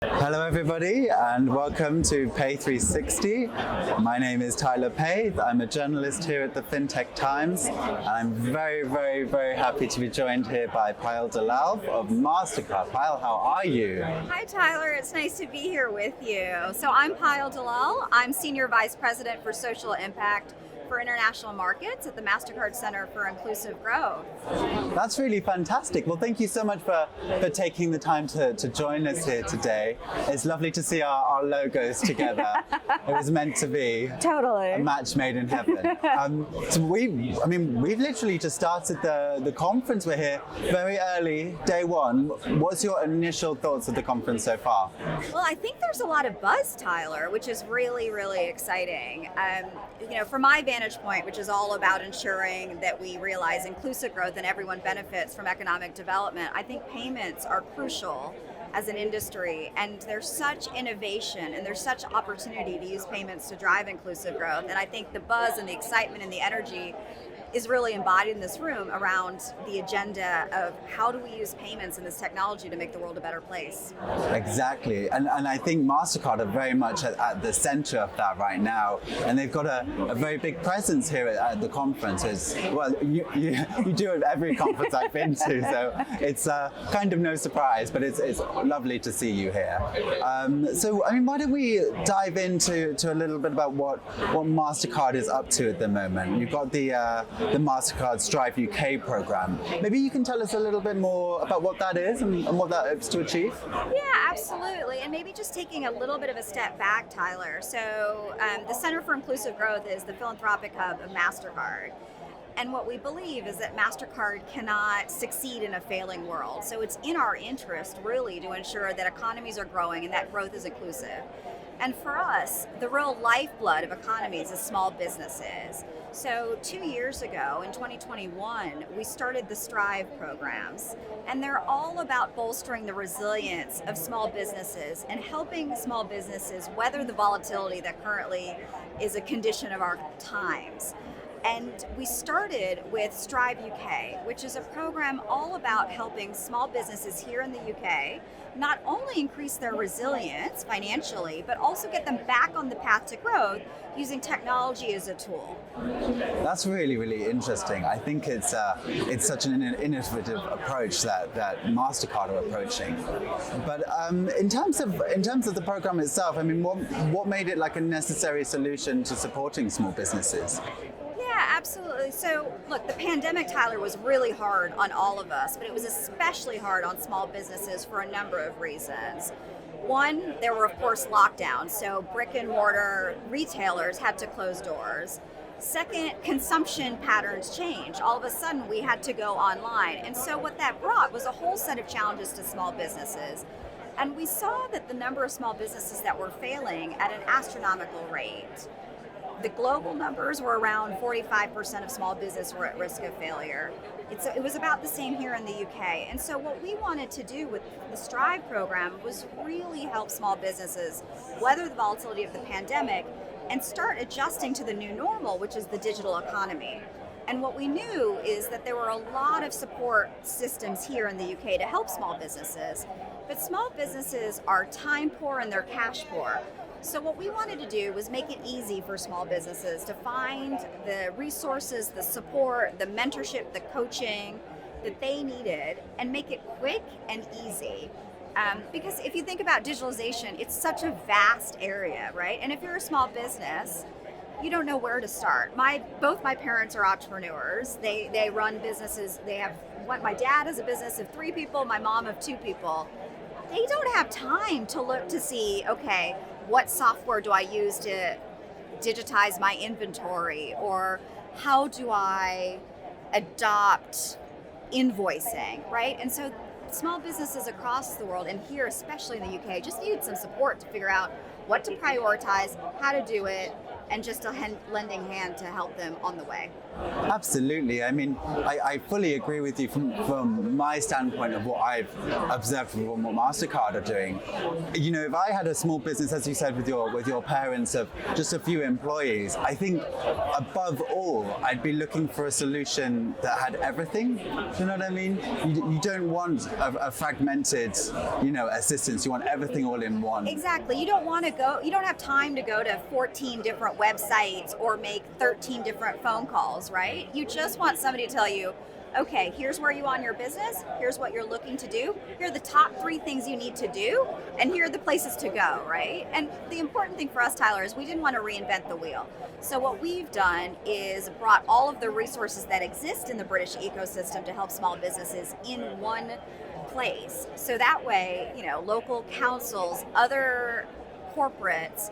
Hello everybody and welcome to Pay360. My name is Tyler Pay. I'm a journalist here at the Fintech Times and I'm very happy to be joined here by Payal Dalal of Mastercard. Payal, how are you? Hi Tyler, it's nice to be here with you. So I'm Payal Dalal. I'm Senior Vice President for Social Impact for International Markets at the Mastercard Center for Inclusive Growth. That's really fantastic. Well, thank you so much for taking the time to join us here today. It's lovely to see our logos together. It was meant to be Totally. a match made in heaven. So we've literally just started the conference. We're here very early, day one. What's your initial thoughts of the conference so far? Well, I think there's a lot of buzz, Tyler, which is really exciting. From my vantage point, which is all about ensuring that we realize inclusive growth and everyone benefits from economic development, I think payments are crucial as an industry, and there's such innovation and there's such opportunity to use payments to drive inclusive growth. And I think the buzz and the excitement and the energy is really embodied in this room around the agenda of how do we use payments and this technology to make the world a better place. Exactly, and I think Mastercard are very much at the center of that right now, and they've got a very big presence here at the conference. You do at every conference I've been to, so it's kind of no surprise, but it's lovely to see you here. Why don't we dive into a little bit about what Mastercard is up to at the moment. You've got the Mastercard Strive UK program. Maybe you can tell us a little bit more about what that is and what that hopes to achieve? Yeah, absolutely. And maybe just taking a little bit of a step back, Tyler. So the Center for Inclusive Growth is the philanthropic hub of Mastercard. And what we believe is that Mastercard cannot succeed in a failing world. So it's in our interest, really, to ensure that economies are growing and that growth is inclusive. And for us, the real lifeblood of economies is small businesses. So 2 years ago, in 2021, we started the Strive programs, and they're all about bolstering the resilience of small businesses and helping small businesses weather the volatility that currently is a condition of our times. And we started with Strive UK, which is a program all about helping small businesses here in the UK not only increase their resilience financially, but also get them back on the path to growth using technology as a tool. That's really interesting. I think it's such an innovative approach that Mastercard are approaching. But in terms of the program itself, what made it like a necessary solution to supporting small businesses? Yeah, absolutely. So look, the pandemic, Tyler, was really hard on all of us, but it was especially hard on small businesses for a number of reasons. One, there were of course lockdowns, so brick and mortar retailers had to close doors. Second, consumption patterns changed. All of a sudden we had to go online. And so what that brought was a whole set of challenges to small businesses. And we saw that the number of small businesses that were failing at an astronomical rate. The global numbers were around 45% of small business were at risk of failure. It was about the same here in the UK. And so what we wanted to do with the Strive program was really help small businesses weather the volatility of the pandemic and start adjusting to the new normal, which is the digital economy. And what we knew is that there were a lot of support systems here in the UK to help small businesses, but small businesses are time poor and they're cash poor. So what we wanted to do was make it easy for small businesses to find the resources, the support, the mentorship, the coaching that they needed and make it quick and easy. Because if you think about digitalization, it's such a vast area, right? And if you're a small business, you don't know where to start. Both my parents are entrepreneurs. They run businesses. My dad has a business of 3 people, my mom of 2 people. They don't have time to look to see, okay, what software do I use to digitize my inventory, or how do I adopt invoicing, right? And so small businesses across the world, and here especially in the UK, just needed some support to figure out what to prioritize, how to do it, and just a lending hand to help them on the way. Absolutely. I mean, I fully agree with you from my standpoint of what I've observed from what Mastercard are doing. You know, if I had a small business, as you said, with your parents of just a few employees, I think above all, I'd be looking for a solution that had everything. Do you know what I mean? You don't want a fragmented, assistance. You want everything all in one. Exactly. You don't have time to go to 14 different websites or make 13 different phone calls, right? You just want somebody to tell you, okay, here's where you are in your business, here's what you're looking to do, here are the top 3 things you need to do, and here are the places to go, right? And the important thing for us, Tyler, is we didn't want to reinvent the wheel. So what we've done is brought all of the resources that exist in the British ecosystem to help small businesses in one place. So that way, local councils, other corporates,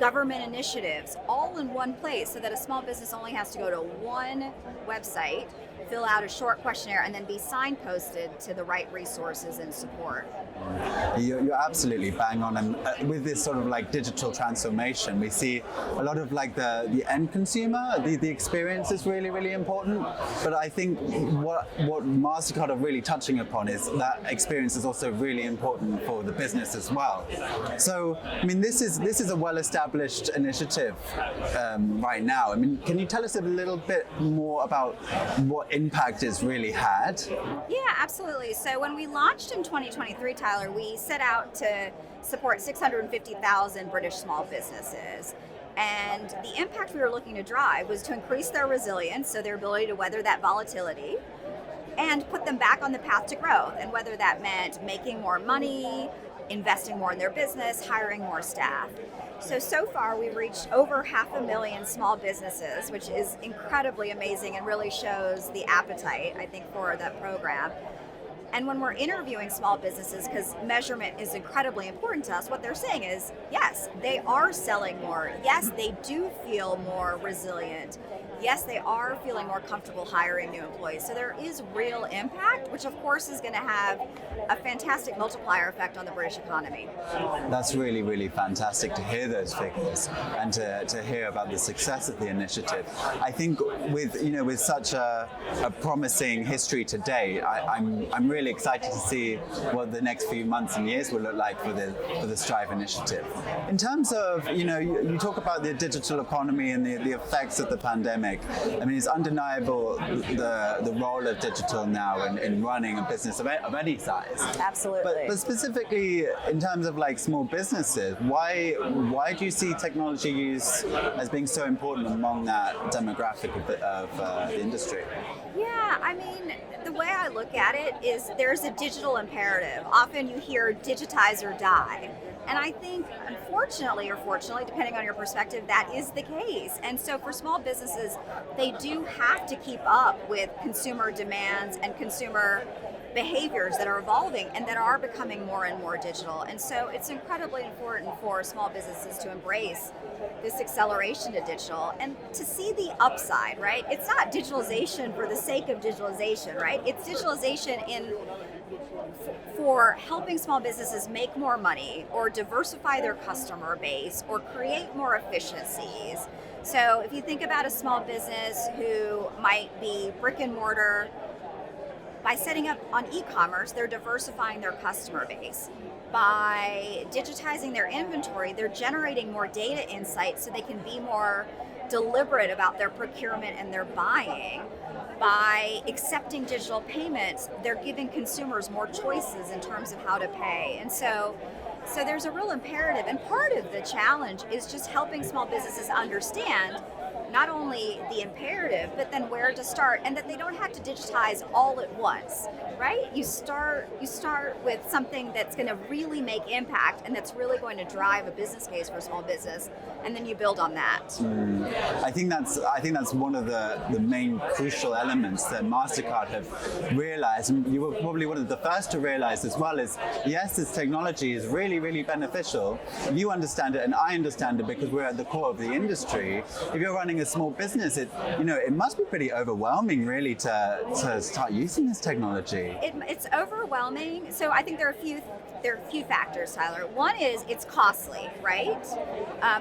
government initiatives, all in one place, so that a small business only has to go to one website, fill out a short questionnaire, and then be signposted to the right resources and support. You're absolutely bang on, and with this sort of like digital transformation, we see a lot of like the end consumer, the experience is really, really important. But I think what Mastercard are really touching upon is that experience is also really important for the business as well. So, I mean, this is a well-established initiative right now. I mean, can you tell us a little bit more about what impact it's really had? Yeah, absolutely. So when we launched in 2023, Tyler, we set out to support 650,000 British small businesses. And the impact we were looking to drive was to increase their resilience, so their ability to weather that volatility, and put them back on the path to growth. And whether that meant making more money, investing more in their business, hiring more staff. So far we've reached over 500,000 small businesses, which is incredibly amazing and really shows the appetite, I think, for that program. And when we're interviewing small businesses, because measurement is incredibly important to us, what they're saying is, yes, they are selling more. Yes, they do feel more resilient. Yes, they are feeling more comfortable hiring new employees. So there is real impact, which of course is going to have a fantastic multiplier effect on the British economy. That's really, really fantastic to hear those figures and to hear about the success of the initiative. I think with such a promising history today, I'm really excited to see what the next few months and years will look like for the Strive initiative. In terms of, you talk about the digital economy and the effects of the pandemic. I mean, it's undeniable the role of digital now in running a business of any size. Absolutely. But specifically in terms of like small businesses, why do you see technology use as being so important among that demographic of the industry? Yeah, I mean, the way I look at it is there's a digital imperative. Often you hear digitize or die. And I think, unfortunately or fortunately, depending on your perspective, that is the case. And so for small businesses, they do have to keep up with consumer demands and consumer behaviors that are evolving and that are becoming more and more digital. And so it's incredibly important for small businesses to embrace this acceleration to digital and to see the upside, right? It's not digitalization for the sake of digitalization, right? It's digitalization for helping small businesses make more money or diversify their customer base or create more efficiencies. So if you think about a small business who might be brick and mortar, by setting up on e-commerce, they're diversifying their customer base. By digitizing their inventory, they're generating more data insights so they can be more deliberate about their procurement and their buying. By accepting digital payments, they're giving consumers more choices in terms of how to pay. And so there's a real imperative, and part of the challenge is just helping small businesses understand not only the imperative, but then where to start, and that they don't have to digitize all at once, right? You start with something that's going to really make impact and that's really going to drive a business case for a small business, and then you build on that. I think that's one of the main crucial elements that Mastercard have realized, and you were probably one of the first to realize as well, is yes, this technology is really, really beneficial. You understand it and I understand it because we're at the core of the industry. If you're running a a small business, it must be pretty overwhelming, really, to start using this technology. It's overwhelming. So I think there are a few factors, Tyler. One is it's costly, right?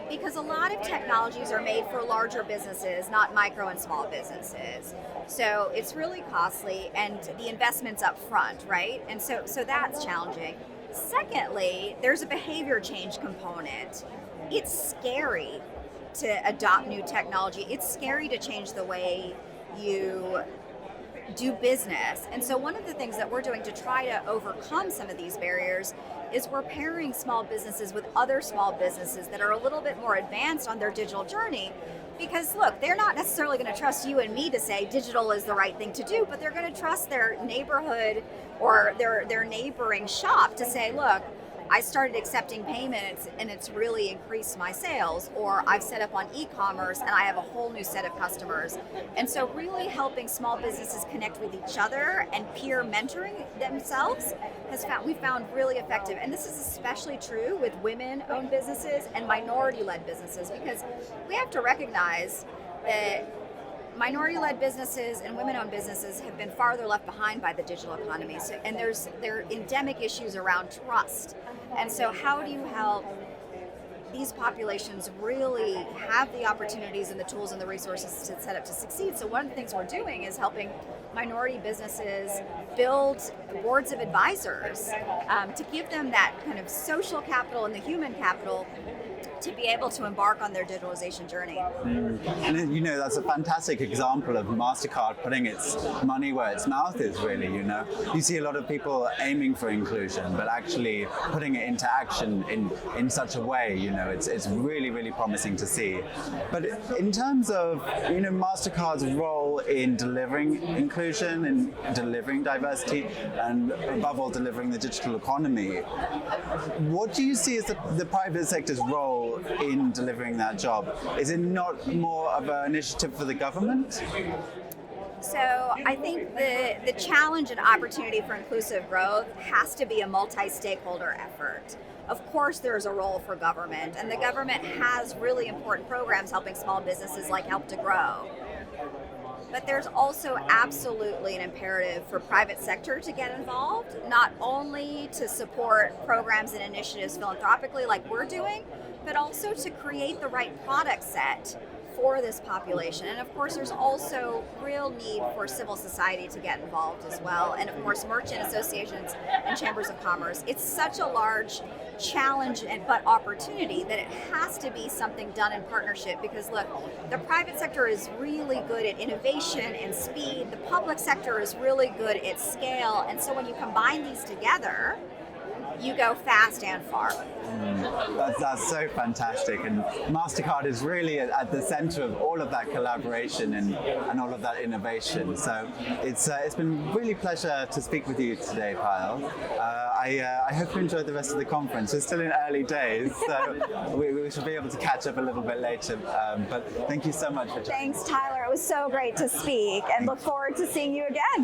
Because a lot of technologies are made for larger businesses, not micro and small businesses. So it's really costly, and the investment's up front, right? And so that's challenging. Secondly, there's a behavior change component. It's scary to adopt new technology. It's scary to change the way you do business. And so one of the things that we're doing to try to overcome some of these barriers is we're pairing small businesses with other small businesses that are a little bit more advanced on their digital journey. Because look, they're not necessarily going to trust you and me to say digital is the right thing to do, but they're going to trust their neighborhood or their neighboring shop to say, look, I started accepting payments and it's really increased my sales, or I've set up on e-commerce and I have a whole new set of customers. And so really helping small businesses connect with each other and peer mentoring themselves we found really effective. And this is especially true with women-owned businesses and minority-led businesses, because we have to recognize that minority-led businesses and women-owned businesses have been farther left behind by the digital economy. And there are endemic issues around trust. And so how do you help these populations really have the opportunities and the tools and the resources to set up to succeed? So one of the things we're doing is helping minority businesses build boards of advisors to give them that kind of social capital and the human capital to be able to embark on their digitalization journey. And that's a fantastic example of Mastercard putting its money where its mouth is, really. You see a lot of people aiming for inclusion, but actually putting it into action in such a way, it's really, really promising to see. But in terms of, Mastercard's role in delivering inclusion and delivering diversity, and above all, delivering the digital economy, what do you see as the private sector's role in delivering that job? Is it not more of an initiative for the government? So I think the challenge and opportunity for inclusive growth has to be a multi-stakeholder effort. Of course, there's a role for government, and the government has really important programs helping small businesses like Help to Grow. But there's also absolutely an imperative for private sector to get involved, not only to support programs and initiatives philanthropically like we're doing, but also to create the right product set for this population. And of course, there's also real need for civil society to get involved as well. And of course, merchant associations and chambers of commerce. It's such a large challenge but opportunity that it has to be something done in partnership, because look, the private sector is really good at innovation and speed. The public sector is really good at scale. And so when you combine these together, you go fast and far. That's so fantastic, and Mastercard is really at the center of all of that collaboration and all of that innovation. So it's been really a pleasure to speak with you today, Payal. I hope you enjoyed the rest of the conference. We're still in early days, so we should be able to catch up a little bit later. But thank you so much for joining. Thanks, Tyler. It was so great to speak, and look forward to seeing you again.